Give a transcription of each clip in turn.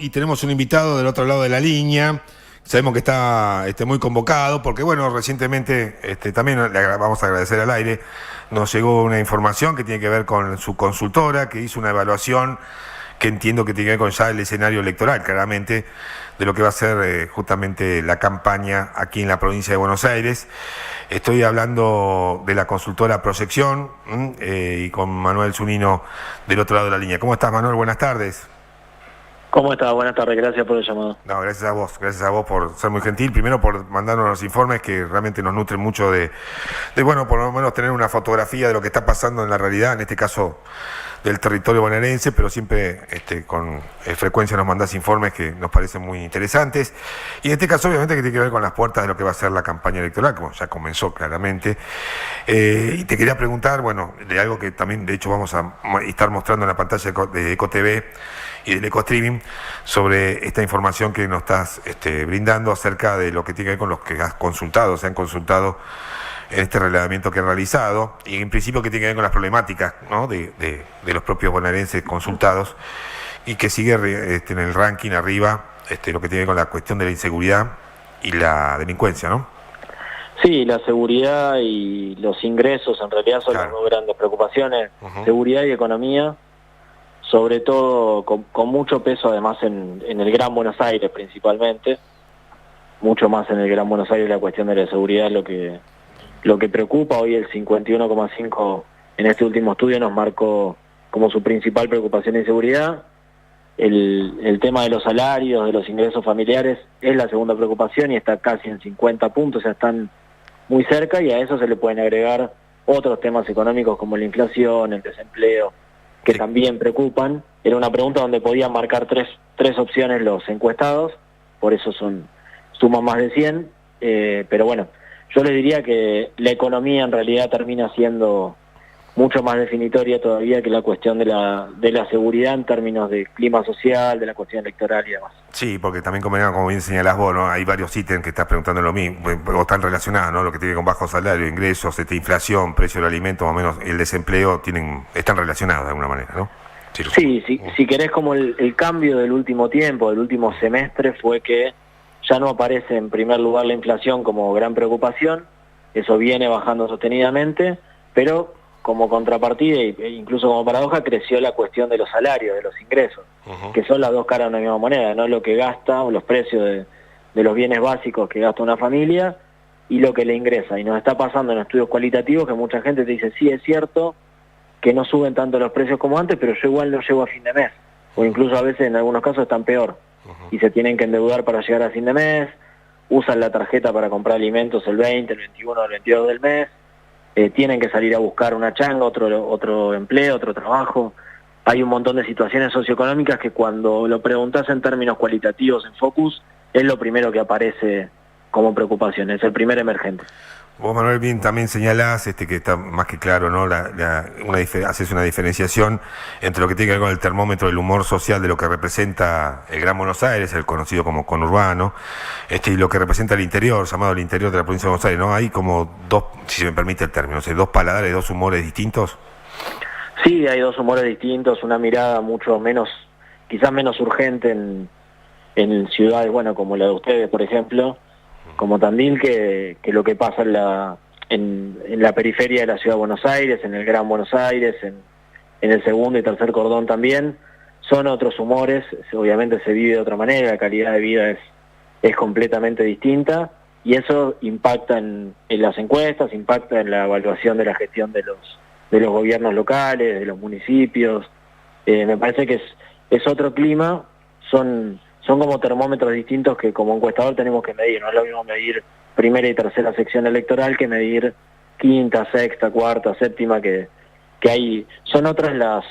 y tenemos un invitado del otro lado de la línea. Sabemos que está muy convocado porque, bueno, recientemente también le vamos a agradecer al aire. Nos llegó una información que tiene que ver con su consultora, que hizo una evaluación que entiendo que tiene que ver con ya el escenario electoral, claramente, de lo que va a ser justamente la campaña aquí en la provincia de Buenos Aires. Estoy hablando de la consultora Proyección y con Manuel Zunino del otro lado de la línea. ¿Cómo estás, Manuel? Buenas tardes. ¿Cómo estás? Buenas tardes, gracias por el llamado. No, gracias a vos por ser muy gentil, primero por mandarnos los informes que realmente nos nutren mucho de bueno, por lo menos tener una fotografía de lo que está pasando en la realidad, en este caso del territorio bonaerense, pero siempre con frecuencia nos mandás informes que nos parecen muy interesantes, y en este caso obviamente que tiene que ver con las puertas de lo que va a ser la campaña electoral, como ya comenzó claramente, y te quería preguntar, bueno, de algo que también de hecho vamos a estar mostrando en la pantalla de EcoTV y del EcoStreaming, sobre esta información que nos estás brindando acerca de lo que tiene que ver con los que has consultado, se han consultado en este relevamiento que he realizado, y en principio que tiene que ver con las problemáticas, ¿no?, de los propios bonaerenses consultados, y que sigue en el ranking arriba lo que tiene que ver con la cuestión de la inseguridad y la delincuencia, ¿no? Sí, la seguridad y los ingresos en realidad son las dos grandes preocupaciones, seguridad y economía, sobre todo con mucho peso además en el Gran Buenos Aires principalmente, mucho más en el Gran Buenos Aires la cuestión de la seguridad es lo que preocupa. Hoy el 51,5 en este último estudio nos marcó como su principal preocupación de inseguridad. El tema de los salarios, de los ingresos familiares es la segunda preocupación y está casi en 50 puntos, o sea, están muy cerca, y a eso se le pueden agregar otros temas económicos como la inflación, el desempleo, que también preocupan. Era una pregunta donde podían marcar tres opciones los encuestados, por eso suman más de 100, pero bueno, yo les diría que la economía en realidad termina siendo mucho más definitoria todavía que la cuestión de la seguridad en términos de clima social, de la cuestión electoral y demás. Sí, porque también como bien señalás vos, ¿no?, hay varios ítems que estás preguntando lo mismo, o están relacionados, ¿no?, lo que tiene con bajo salario, ingresos, inflación, precio del alimento, más o menos, el desempleo, están relacionados de alguna manera, ¿no? Sí, si querés, como el cambio del último tiempo, del último semestre, fue que ya no aparece en primer lugar la inflación como gran preocupación, eso viene bajando sostenidamente, pero como contrapartida e incluso como paradoja creció la cuestión de los salarios, de los ingresos, que son las dos caras de una misma moneda, ¿no?, lo que gasta o los precios de los bienes básicos que gasta una familia y lo que le ingresa. Y nos está pasando en estudios cualitativos que mucha gente te dice, sí, es cierto que no suben tanto los precios como antes, pero yo igual no llego a fin de mes, o incluso a veces en algunos casos están peor, y se tienen que endeudar para llegar a fin de mes, usan la tarjeta para comprar alimentos el 20, el 21, el 22 del mes, tienen que salir a buscar una changa, otro empleo, otro trabajo. Hay un montón de situaciones socioeconómicas que cuando lo preguntás en términos cualitativos en Focus, es lo primero que aparece como preocupación, es el primer emergente. Vos, Manuel, bien también señalás que está más que claro, ¿no?, haces una diferenciación entre lo que tiene que ver con el termómetro del humor social de lo que representa el Gran Buenos Aires, el conocido como conurbano, y lo que representa el interior, llamado el interior de la provincia de Buenos Aires, ¿no? Hay como dos, si se me permite el término, o sea, dos paladares, dos humores distintos. Sí, hay dos humores distintos, una mirada mucho menos, quizás menos urgente en ciudades, bueno, como la de ustedes, por ejemplo, como Tandil, que lo que pasa en la periferia de la ciudad de Buenos Aires, en el Gran Buenos Aires, en el segundo y tercer cordón también, son otros humores, obviamente se vive de otra manera, la calidad de vida es completamente distinta, y eso impacta en las encuestas, impacta en la evaluación de la gestión de los gobiernos locales, de los municipios. Me parece que es otro clima, son como termómetros distintos que como encuestador tenemos que medir. No es lo mismo medir primera y tercera sección electoral que medir quinta, sexta, cuarta, séptima, que hay, son otras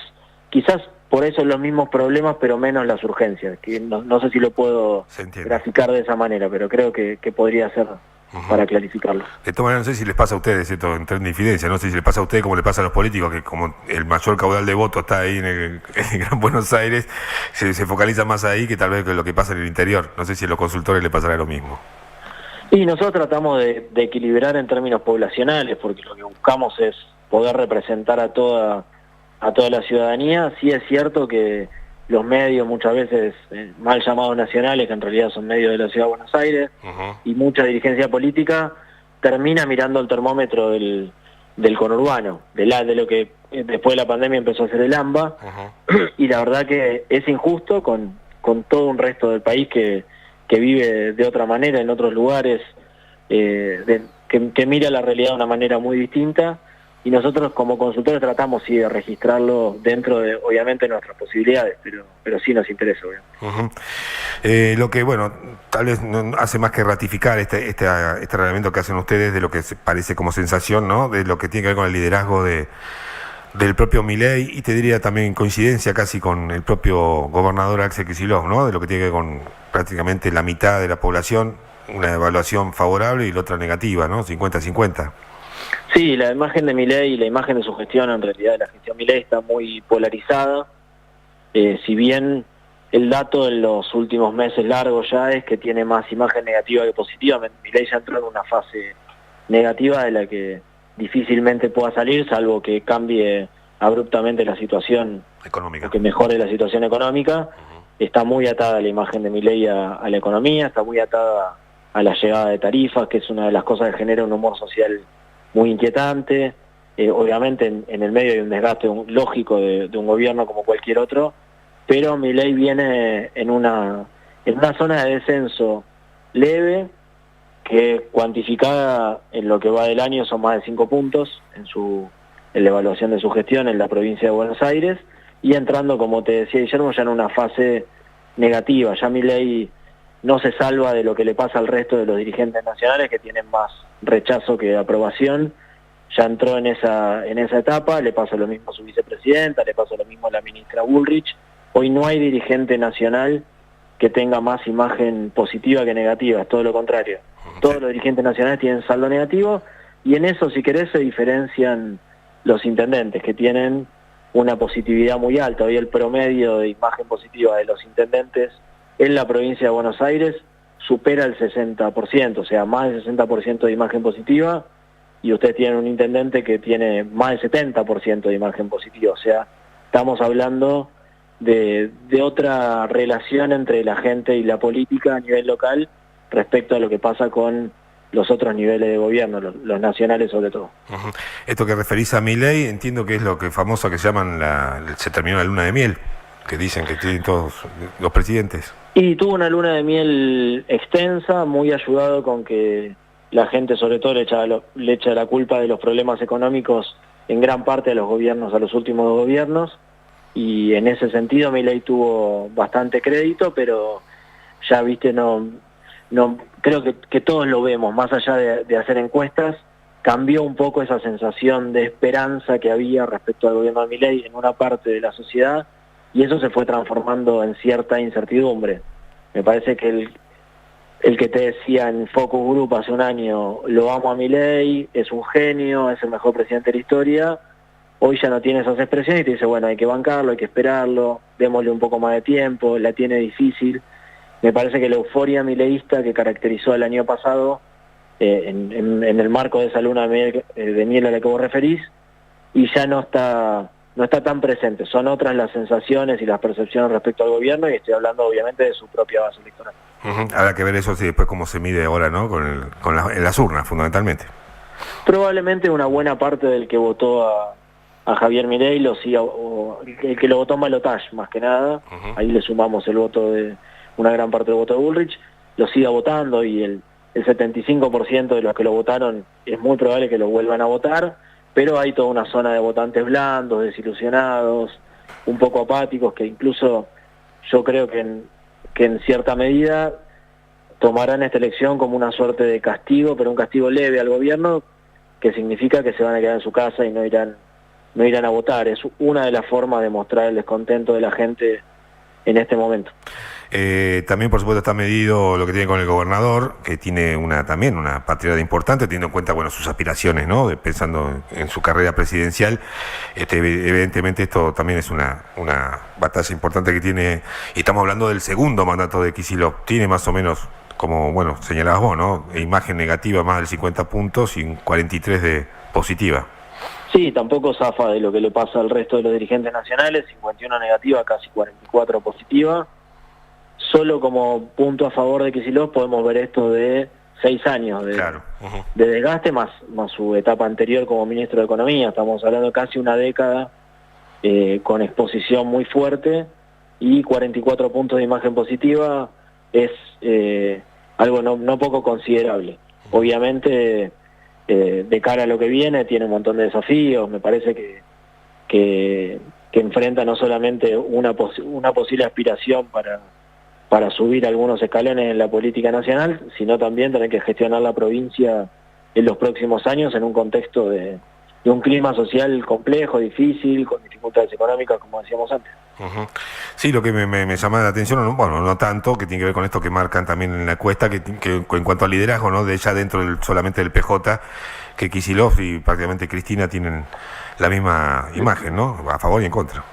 quizás por eso los mismos problemas, pero menos las urgencias, que no sé si lo puedo graficar de esa manera, pero creo que podría ser para clarificarlo. De todas maneras, no sé si les pasa a ustedes, ¿cierto?, en tren de infidencia, no sé si les pasa a ustedes como le pasa a los políticos, que como el mayor caudal de votos está ahí en el Gran Buenos Aires, se focaliza más ahí que tal vez lo que pasa en el interior. No sé si a los consultores les pasará lo mismo. Y nosotros tratamos de equilibrar en términos poblacionales, porque lo que buscamos es poder representar a toda la ciudadanía. Sí es cierto que los medios, muchas veces mal llamados nacionales, que en realidad son medios de la Ciudad de Buenos Aires, y mucha dirigencia política, termina mirando el termómetro del conurbano, de lo que después de la pandemia empezó a ser el AMBA, y la verdad que es injusto con todo un resto del país que vive de otra manera en otros lugares, que mira la realidad de una manera muy distinta, y nosotros como consultores tratamos sí de registrarlo dentro de, obviamente, nuestras posibilidades, pero sí nos interesa, obviamente. Lo que, bueno, tal vez no hace más que ratificar este reglamento que hacen ustedes de lo que parece como sensación, ¿no? De lo que tiene que ver con el liderazgo del propio Milei, y te diría también en coincidencia casi con el propio gobernador Axel Kicillof, ¿no? De lo que tiene que ver con prácticamente la mitad de la población, una evaluación favorable y la otra negativa, ¿no? 50-50. Sí, la imagen de Milei y la imagen de su gestión, en realidad la gestión Milei está muy polarizada. Si bien el dato en los últimos meses largos ya es que tiene más imagen negativa que positiva, Milei ya entró en una fase negativa de la que difícilmente pueda salir, salvo que cambie abruptamente la situación económica, o que mejore la situación económica. Está muy atada la imagen de Milei a la economía, está muy atada a la llegada de tarifas, que es una de las cosas que genera un humor social muy inquietante. Obviamente en el medio hay un desgaste lógico de un gobierno como cualquier otro, pero Milei viene en una zona de descenso leve, que cuantificada en lo que va del año son más de 5 puntos en la evaluación de su gestión en la provincia de Buenos Aires, y entrando, como te decía Guillermo, ya en una fase negativa. Ya Milei no se salva de lo que le pasa al resto de los dirigentes nacionales, que tienen más rechazo que aprobación. Ya entró en esa etapa, le pasa lo mismo a su vicepresidenta, le pasa lo mismo a la ministra Bullrich. Hoy no hay dirigente nacional que tenga más imagen positiva que negativa, es todo lo contrario. Todos los dirigentes nacionales tienen saldo negativo, y en eso, si querés, se diferencian los intendentes, que tienen una positividad muy alta. Hoy el promedio de imagen positiva de los intendentes en la provincia de Buenos Aires supera el 60%, o sea, más del 60% de imagen positiva, y ustedes tienen un intendente que tiene más del 70% de imagen positiva. O sea, estamos hablando de otra relación entre la gente y la política a nivel local respecto a lo que pasa con los otros niveles de gobierno, los nacionales sobre todo. Esto que referís a Milei, entiendo que es lo que famoso que llaman se terminó la luna de miel, que dicen que tienen todos los presidentes. Y tuvo una luna de miel extensa, muy ayudado con que la gente sobre todo le echa la culpa de los problemas económicos en gran parte a los gobiernos, a los últimos gobiernos, y en ese sentido Milei tuvo bastante crédito, pero ya viste, no creo que todos lo vemos, más allá de hacer encuestas, cambió un poco esa sensación de esperanza que había respecto al gobierno de Milei en una parte de la sociedad, y eso se fue transformando en cierta incertidumbre. Me parece que el que te decía en Focus Group hace un año, lo amo a Milei, es un genio, es el mejor presidente de la historia, hoy ya no tiene esas expresiones y te dice, bueno, hay que bancarlo, hay que esperarlo, démosle un poco más de tiempo, la tiene difícil. Me parece que la euforia mileísta que caracterizó el año pasado, en el marco de esa luna de miel a la que vos referís, y ya no está tan presente. Son otras las sensaciones y las percepciones respecto al gobierno, y estoy hablando obviamente de su propia base electoral. Habrá que ver eso, sí, después cómo se mide ahora, ¿no? En las urnas, fundamentalmente. Probablemente una buena parte del que votó a Javier Milei lo siga, o el que lo votó en balotaje, más que nada, ahí le sumamos el voto de una gran parte del voto de Bullrich, lo siga votando, y el 75% de los que lo votaron es muy probable que lo vuelvan a votar, pero hay toda una zona de votantes blandos, desilusionados, un poco apáticos, que incluso yo creo que en cierta medida tomarán esta elección como una suerte de castigo, pero un castigo leve al gobierno, que significa que se van a quedar en su casa y no irán a votar. Es una de las formas de mostrar el descontento de la gente en este momento. También, por supuesto, está medido lo que tiene con el gobernador, que tiene también una patriada importante, teniendo en cuenta, bueno, sus aspiraciones, ¿no? Pensando en su carrera presidencial. Evidentemente esto también es una batalla importante que tiene, y estamos hablando del segundo mandato de Kicillof. Tiene más o menos, como, bueno, señalabas vos, ¿no? Imagen negativa más del 50 puntos y un 43 de positiva. Sí, tampoco zafa de lo que le pasa al resto de los dirigentes nacionales, 51 negativa, casi 44 positiva. Solo como punto a favor de Kicillof podemos ver esto de 6 años Claro. de desgaste, más su etapa anterior como ministro de Economía. Estamos hablando de casi una década con exposición muy fuerte, y 44 puntos de imagen positiva es algo no poco considerable. Obviamente, de cara a lo que viene, tiene un montón de desafíos. Me parece que enfrenta no solamente una posible aspiración para subir algunos escalones en la política nacional, sino también tener que gestionar la provincia en los próximos años en un contexto de un clima social complejo, difícil, con dificultades económicas, como decíamos antes. Sí, lo que me llama la atención, bueno, no tanto, que tiene que ver con esto que marcan también en la encuesta, que en cuanto al liderazgo, ¿no?, de ella dentro solamente del PJ, que Kicillof y prácticamente Cristina tienen la misma imagen, ¿no?, a favor y en contra.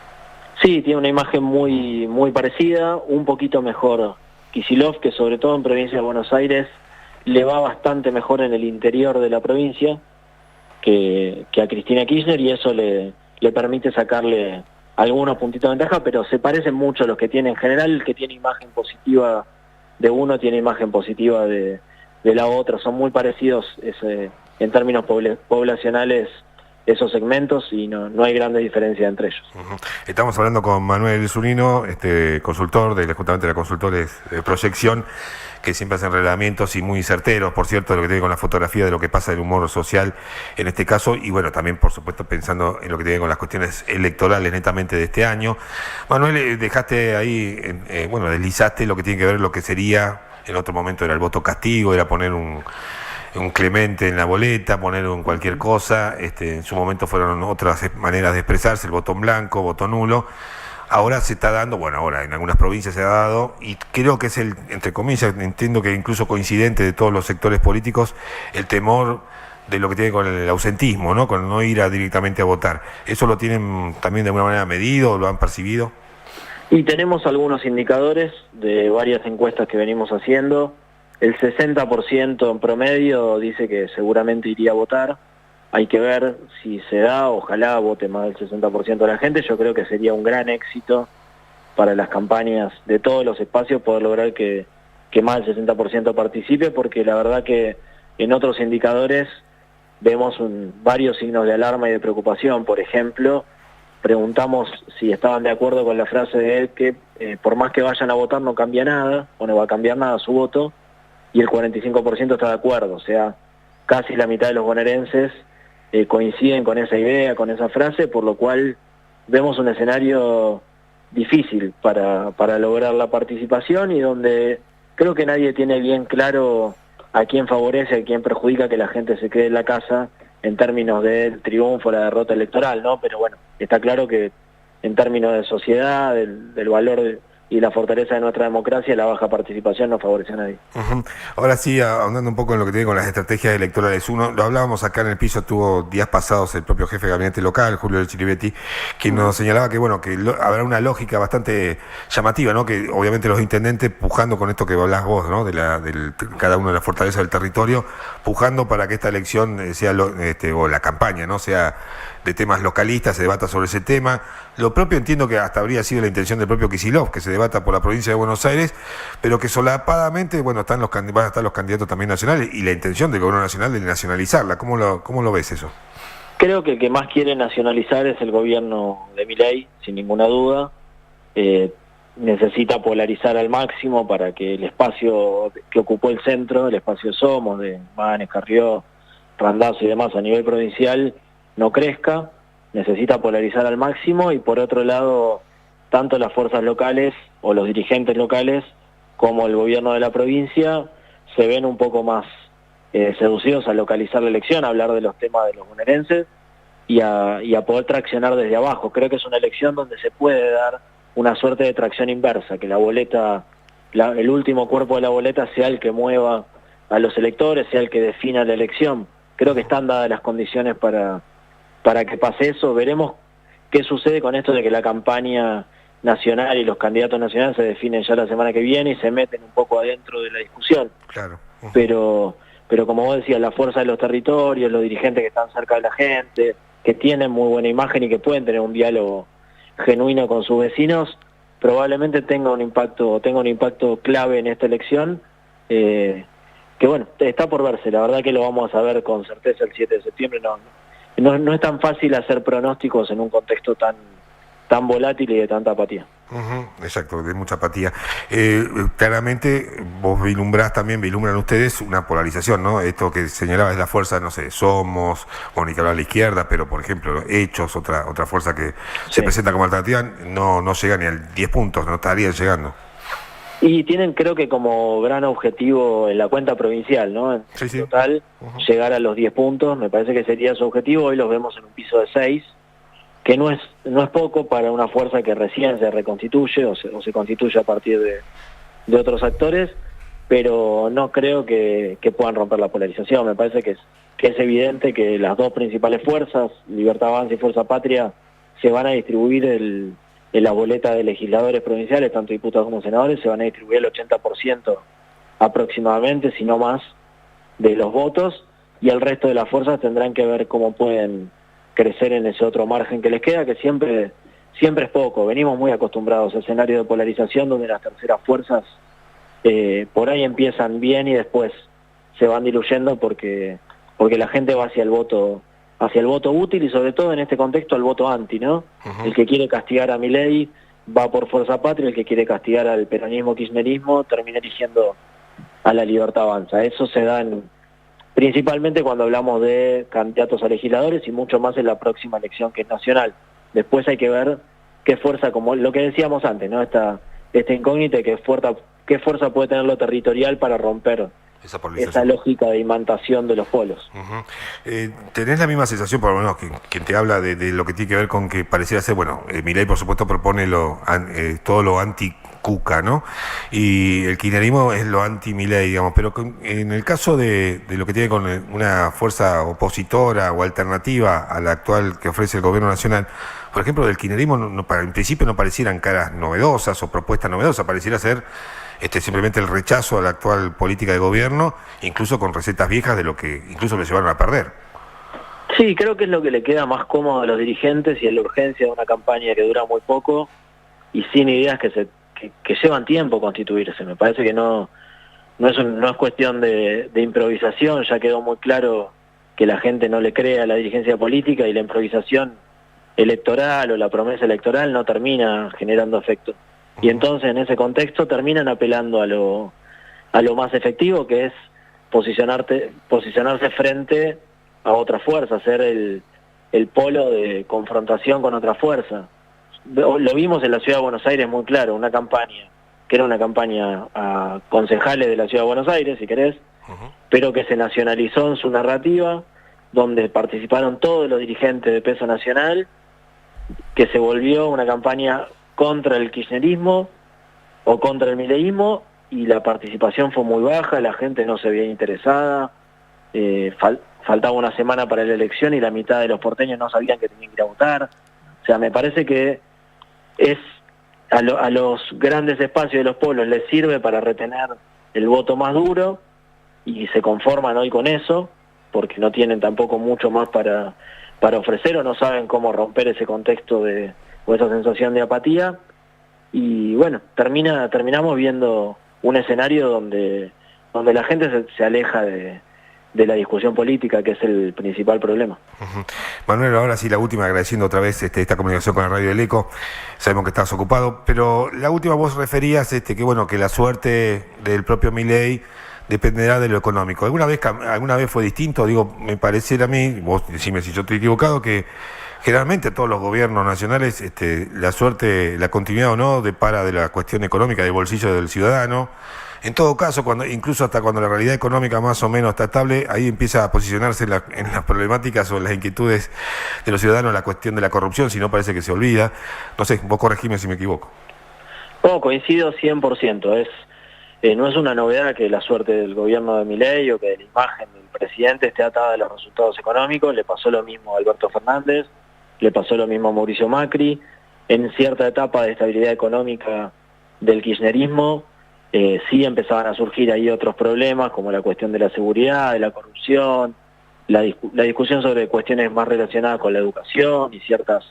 Sí, tiene una imagen muy parecida, un poquito mejor Kicillof, que sobre todo en provincia de Buenos Aires le va bastante mejor en el interior de la provincia que a Cristina Kirchner, y eso le permite sacarle algunos puntitos de ventaja, pero se parecen mucho a los que tiene en general. El que tiene imagen positiva de uno tiene imagen positiva de la otra. Son muy parecidos en términos poblacionales esos segmentos, y no hay grandes diferencias entre ellos. Estamos hablando con Manuel Zunino, consultor justamente de la consultores de proyección, que siempre hacen relevamientos y muy certeros, por cierto, de lo que tiene con la fotografía, de lo que pasa del humor social en este caso, y bueno, también por supuesto pensando en lo que tiene con las cuestiones electorales netamente de este año. Manuel, dejaste ahí, deslizaste lo que tiene que ver lo que sería, en otro momento era el voto castigo, era poner un Clemente en la boleta, poner un cualquier cosa. En su momento fueron otras maneras de expresarse, el voto en blanco, voto nulo. Ahora se está dando, ahora en algunas provincias se ha dado, y creo que es entre comillas, entiendo que incluso coincidente de todos los sectores políticos, el temor de lo que tiene con el ausentismo, ¿no?, con no ir directamente a votar. ¿Eso lo tienen también de alguna manera medido, lo han percibido? Y tenemos algunos indicadores de varias encuestas que venimos haciendo. El 60% en promedio dice que seguramente iría a votar. Hay que ver si se da, ojalá vote más del 60% de la gente. Yo creo que sería un gran éxito para las campañas de todos los espacios poder lograr que más del 60% participe, porque la verdad que en otros indicadores vemos varios signos de alarma y de preocupación. Por ejemplo, preguntamos si estaban de acuerdo con la frase de él que por más que vayan a votar no cambia nada, o no va a cambiar nada su voto, y el 45% está de acuerdo. O sea, casi la mitad de los bonaerenses coinciden con esa idea, con esa frase, por lo cual vemos un escenario difícil para lograr la participación, y donde creo que nadie tiene bien claro a quién favorece, a quién perjudica que la gente se quede en la casa en términos del triunfo, la derrota electoral, ¿no? Pero bueno, está claro que en términos de sociedad, del valor y la fortaleza de nuestra democracia, la baja participación no favorece a nadie. Ahora sí, ahondando un poco en lo que tiene con las estrategias electorales. Uno, lo hablábamos acá en el piso, tuvo días pasados el propio jefe de gabinete local, Julio del Chiribetti, quien nos señalaba que habrá una lógica bastante llamativa, ¿no?, que obviamente los intendentes pujando con esto que hablás vos, ¿no?, cada uno de las fortalezas del territorio, pujando para que esta elección sea o la campaña, ¿no?, sea de temas localistas, se debata sobre ese tema. Lo propio entiendo que hasta habría sido la intención del propio Kicillof, que se debata por la provincia de Buenos Aires, pero que solapadamente, van a estar los candidatos también nacionales, y la intención del gobierno nacional de nacionalizarla. ¿Cómo lo ves eso? Creo que el que más quiere nacionalizar es el gobierno de Milei, sin ninguna duda. Necesita polarizar al máximo para que el espacio que ocupó el centro, el espacio Somos, de Manes, Carrió, Randazzo y demás a nivel provincial, no crezca. Necesita polarizar al máximo, y por otro lado, tanto las fuerzas locales o los dirigentes locales como el gobierno de la provincia se ven un poco más seducidos a localizar la elección, a hablar de los temas de los bonaerenses y a poder traccionar desde abajo. Creo que es una elección donde se puede dar una suerte de tracción inversa, que la boleta, el último cuerpo de la boleta sea el que mueva a los electores, sea el que defina la elección. Creo que están dadas las condiciones para que pase eso. Veremos qué sucede con esto de que la campaña nacional y los candidatos nacionales se definen ya la semana que viene y se meten un poco adentro de la discusión. Claro. Pero como vos decías, la fuerza de los territorios, los dirigentes que están cerca de la gente, que tienen muy buena imagen y que pueden tener un diálogo genuino con sus vecinos, probablemente tenga un impacto clave en esta elección, que bueno, está por verse. La verdad que lo vamos a saber con certeza el 7 de septiembre. No es tan fácil hacer pronósticos en un contexto tan volátil y de tanta apatía. Exacto, de mucha apatía. Claramente vos vislumbran ustedes una polarización, ¿no? Esto que señalaba es la fuerza, no sé, Somos, o ni que hablar de la izquierda, pero por ejemplo, Hechos, otra fuerza que se presenta como alternativa, no llega ni al 10 puntos, no estarían llegando. Y tienen, creo que como gran objetivo en la cuenta provincial, ¿no? En total, llegar a los 10 puntos, me parece que sería su objetivo. Hoy los vemos en un piso de 6, que no es poco para una fuerza que recién se reconstituye o se constituye a partir de otros actores, pero no creo que puedan romper la polarización. Me parece que es evidente que las dos principales fuerzas, Libertad Avanza y Fuerza Patria, se van a distribuir en la boleta de legisladores provinciales, tanto diputados como senadores, se van a distribuir el 80% aproximadamente, si no más, de los votos, y el resto de las fuerzas tendrán que ver cómo pueden crecer en ese otro margen que les queda, que siempre es poco. Venimos muy acostumbrados a escenarios de polarización donde las terceras fuerzas por ahí empiezan bien y después se van diluyendo porque la gente va hacia el voto útil, y sobre todo en este contexto al voto anti, ¿no? El que quiere castigar a Milei va por Fuerza Patria, el que quiere castigar al peronismo kirchnerismo termina eligiendo a la Libertad Avanza. Eso se da principalmente cuando hablamos de candidatos a legisladores y mucho más en la próxima elección, que es nacional. Después hay que ver qué fuerza, como lo que decíamos antes, ¿no? Esta incógnita, qué fuerza puede tener lo territorial para romper esa lógica de imantación de los polos. ¿Tenés la misma sensación, por lo menos, quien te habla de lo que tiene que ver con que pareciera ser, bueno, Milei por supuesto propone todo lo anti-Cuca, ¿no? Y el kirchnerismo es lo anti-Milei, digamos, pero en el caso de lo que tiene con una fuerza opositora o alternativa a la actual que ofrece el gobierno nacional, por ejemplo, del kirchnerismo en principio no parecieran caras novedosas o propuestas novedosas, pareciera ser simplemente el rechazo a la actual política de gobierno, incluso con recetas viejas de lo que incluso le llevaron a perder. Sí, creo que es lo que le queda más cómodo a los dirigentes y en la urgencia de una campaña que dura muy poco y sin ideas que llevan tiempo constituirse. Me parece que no es cuestión de improvisación. Ya quedó muy claro que la gente no le cree a la dirigencia política y la improvisación electoral o la promesa electoral no termina generando efecto. Y entonces en ese contexto terminan apelando a lo más efectivo, que es posicionarse frente a otra fuerza, ser el polo de confrontación con otra fuerza. Lo vimos en la Ciudad de Buenos Aires muy claro, una campaña que era una campaña a concejales de la Ciudad de Buenos Aires, si querés, pero que se nacionalizó en su narrativa, donde participaron todos los dirigentes de peso nacional, que se volvió una campaña contra el kirchnerismo o contra el mileísmo, y la participación fue muy baja, la gente no se veía interesada, faltaba una semana para la elección y la mitad de los porteños no sabían que tenían que ir a votar. O sea, me parece que a los grandes espacios de los pueblos les sirve para retener el voto más duro y se conforman hoy con eso, porque no tienen tampoco mucho más para ofrecer o no saben cómo romper ese contexto o esa sensación de apatía, y bueno, terminamos viendo un escenario donde la gente se aleja de la discusión política, que es el principal problema. Manuel, ahora sí, la última, agradeciendo otra vez esta comunicación con la Radio del Eco. Sabemos que estás ocupado, pero la última vos referías que bueno, que la suerte del propio Milei dependerá de lo económico. ¿Alguna vez fue distinto? Digo, me pareciera a mí, vos decime si yo estoy equivocado, que generalmente todos los gobiernos nacionales, la suerte, la continuidad o no, depara de la cuestión económica, del bolsillo del ciudadano. En todo caso, incluso hasta cuando la realidad económica más o menos está estable, ahí empieza a posicionarse en las problemáticas o en las inquietudes de los ciudadanos la cuestión de la corrupción, si no parece que se olvida. No sé, vos corregime si me equivoco. No, coincido 100%. No es una novedad que la suerte del gobierno de Milei o que la imagen del presidente esté atada a los resultados económicos. Le pasó lo mismo a Alberto Fernández, le pasó lo mismo a Mauricio Macri. En cierta etapa de estabilidad económica del kirchnerismo, sí empezaban a surgir ahí otros problemas, como la cuestión de la seguridad, de la corrupción, la discusión sobre cuestiones más relacionadas con la educación y ciertas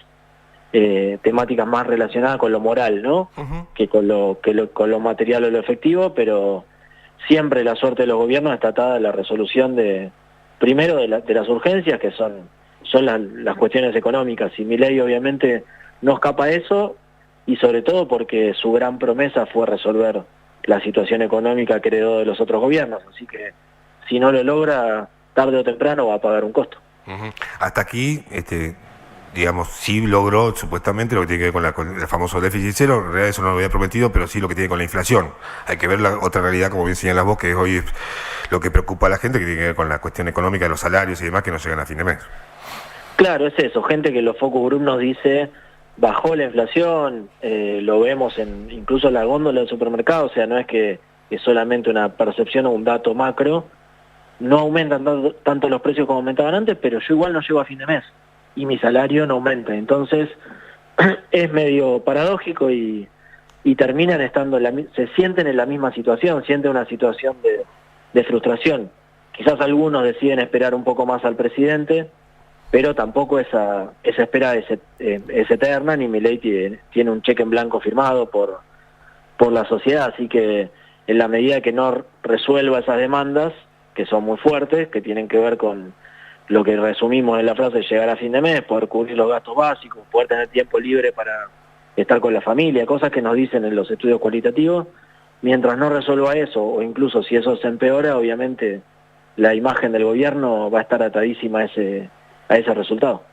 temáticas más relacionadas con lo moral, ¿no? Que con lo material o lo efectivo, pero siempre la suerte de los gobiernos está atada a la resolución primero de las urgencias, que son las cuestiones económicas, y Milei obviamente no escapa a eso, y sobre todo porque su gran promesa fue resolver la situación económica que heredó de los otros gobiernos, así que si no lo logra, tarde o temprano va a pagar un costo. Hasta aquí, digamos, sí logró supuestamente lo que tiene que ver con el famoso déficit cero. En realidad eso no lo había prometido, pero sí lo que tiene con la inflación. Hay que ver la otra realidad, como bien señalas vos, que hoy es lo que preocupa a la gente, que tiene que ver con la cuestión económica de los salarios y demás, que no llegan a fin de mes. Claro, es eso, gente que en los focus group nos dice, bajó la inflación, lo vemos incluso en la góndola del supermercado, o sea, no es que es solamente una percepción o un dato macro, no aumentan tanto los precios como aumentaban antes, pero yo igual no llego a fin de mes, y mi salario no aumenta, entonces es medio paradójico y terminan estando, se sienten en la misma situación, sienten una situación de frustración. Quizás algunos deciden esperar un poco más al presidente, pero tampoco esa espera es eterna, ni Milei tiene un cheque en blanco firmado por la sociedad, así que en la medida que no resuelva esas demandas, que son muy fuertes, que tienen que ver con lo que resumimos en la frase, llegar a fin de mes, poder cubrir los gastos básicos, poder tener tiempo libre para estar con la familia, cosas que nos dicen en los estudios cualitativos, mientras no resuelva eso, o incluso si eso se empeora, obviamente la imagen del gobierno va a estar atadísima a ese resultado.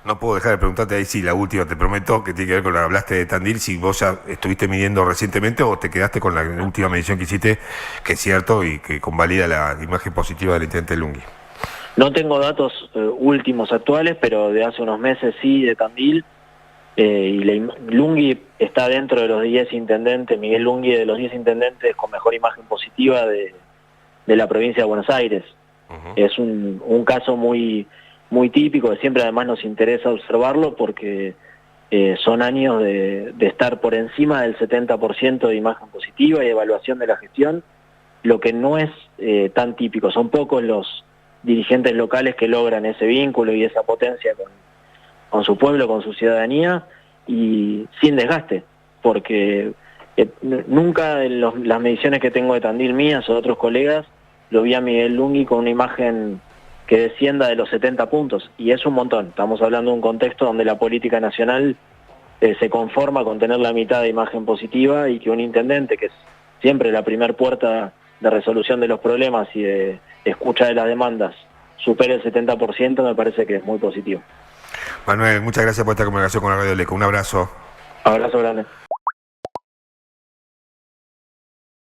No puedo dejar de preguntarte ahí, sí, la última, te prometo, que tiene que ver con lo que hablaste de Tandil, si vos ya estuviste midiendo recientemente o te quedaste con la última medición que hiciste, que es cierto y que convalida la imagen positiva del intendente Lunghi. No tengo datos últimos actuales, pero de hace unos meses sí, de Tandil, y Lunghi está dentro de los 10 intendentes, Miguel Lunghi, de los 10 intendentes con mejor imagen positiva de la provincia de Buenos Aires. Es un caso muy típico, que siempre además nos interesa observarlo porque son años de estar por encima del 70% de imagen positiva y evaluación de la gestión, lo que no es tan típico. Son pocos los dirigentes locales que logran ese vínculo y esa potencia con su pueblo, con su ciudadanía, y sin desgaste, porque nunca en las mediciones que tengo de Tandil mías o de otros colegas, lo vi a Miguel Lunghi con una imagen que descienda de los 70 puntos, y es un montón. Estamos hablando de un contexto donde la política nacional se conforma con tener la mitad de imagen positiva, y que un intendente, que es siempre la primer puerta de resolución de los problemas y de escucha de las demandas, supere el 70%, me parece que es muy positivo. Manuel, muchas gracias por esta comunicación con la Radio Leco. Un abrazo. Abrazo grande.